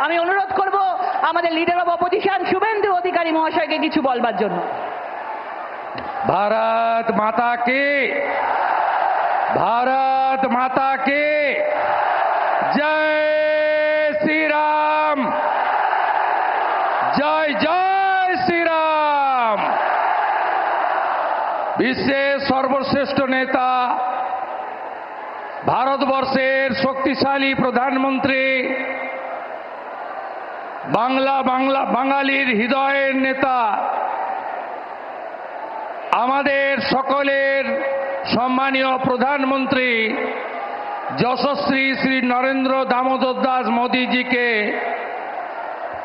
আমি অনুরোধ করব আমাদের leader of opposition Suvendu Adhikari মহাশয়কে কিছু বলবার জন্য। भारत माता की, भारत माता की जय श्री राम, जय जय श्री राम। বিশ্বের সর্বশ্রেষ্ঠ নেতা, ভারতবর্ষের শক্তিশালী প্রধানমন্ত্রী, বাঙালির হৃদয়ের নেতা, আমাদের সকলের সম্মানীয় প্রধানমন্ত্রী যশস্বী শ্রী নরেন্দ্র দামোদর দাস মোদীজিকে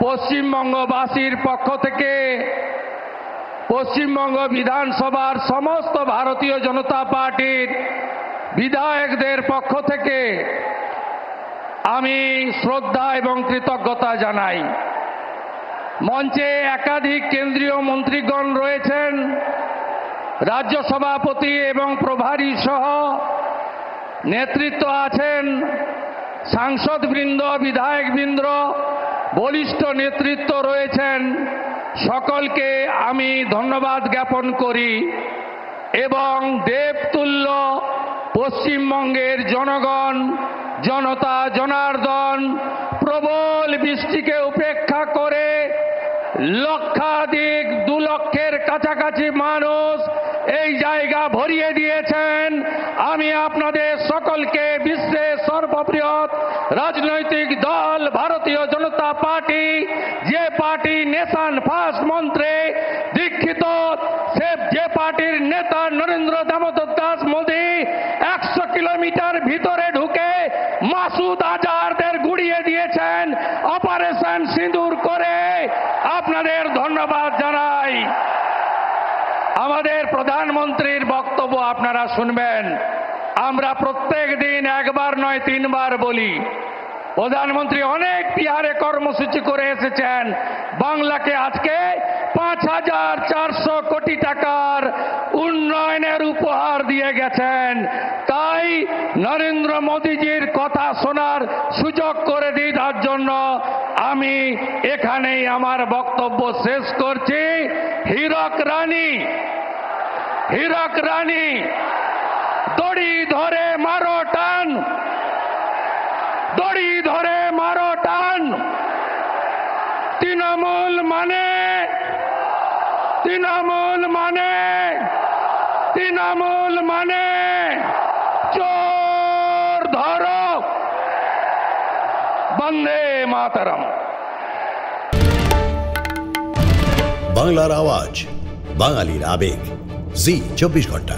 পশ্চিমবঙ্গবাসীর পক্ষ থেকে, পশ্চিমবঙ্গ বিধানসভার সমস্ত ভারতীয় জনতা পার্টির বিধায়কদের পক্ষ থেকে আমি শ্রদ্ধা এবং কৃতজ্ঞতা জানাই। মঞ্চে একাধিক কেন্দ্রীয় মন্ত্রীগণ রয়েছেন, রাজ্য সভাপতি এবং প্রভারী সহ নেতৃত্ব আছেন, সাংসদবৃন্দ, বিধায়কবৃন্দ, বলিষ্ঠ নেতৃত্ব রয়েছেন। সকলকে আমি ধন্যবাদ জ্ঞাপন করি এবং দেবতুল্য পশ্চিমবঙ্গের জনগণ, জনতা জনার্দন প্রবল বৃষ্টিকে উপেক্ষা করে লক্ষাধিক 2 লক্ষের কাছাকাছি মানুষ এই জায়গা ভরিয়ে দিয়েছেন। আমি আপনাদের সকলকে বিশ্বের সর্ববৃহৎ রাজনৈতিক দল ভারতীয় জনতা পার্টি, যে পার্টি নেশন ফার্স্ট মন্ত্রে দীক্ষিত, যে পার্টির নেতা নরেন্দ্র দামোদর দাস মোদী 100 কিলোমিটার ভিতরে ঢুকে মাসুদ আজহারদের গুড়িয়ে দিয়েছেন অপারেশন সিঁদুর করে, আপনাদের ধন্যবাদ জানাই। আমাদের প্রধানমন্ত্রীর বক্তব্য আপনারা শুনবেন। আমরা প্রত্যেক দিন একবার নয় 3 বার বলি, প্রধানমন্ত্রী অনেক বিহারে কর্মসূচি করে এসেছেন, বাংলাকে আজকে 5400 কোটি টাকার উন্নয়নের উপহার দিয়ে গেছেন। তাই নরেন্দ্র মোদীজির কথা শোনার সুযোগ করে দিই, তার জন্য আমি এখানেই আমার বক্তব্য শেষ করছি। হীরক রানী, হীরক রানী, দড়ি ধরে মারো টান, দড়ি ধরে মারো টান। তৃণমূল মানে, তৃণমূল মানে, তৃণমূল মানে চোর ধরো। বন্দে মাতরম। বাংলার আওয়াজ, বাঙালির আবেগ, জি 24 ঘন্টা।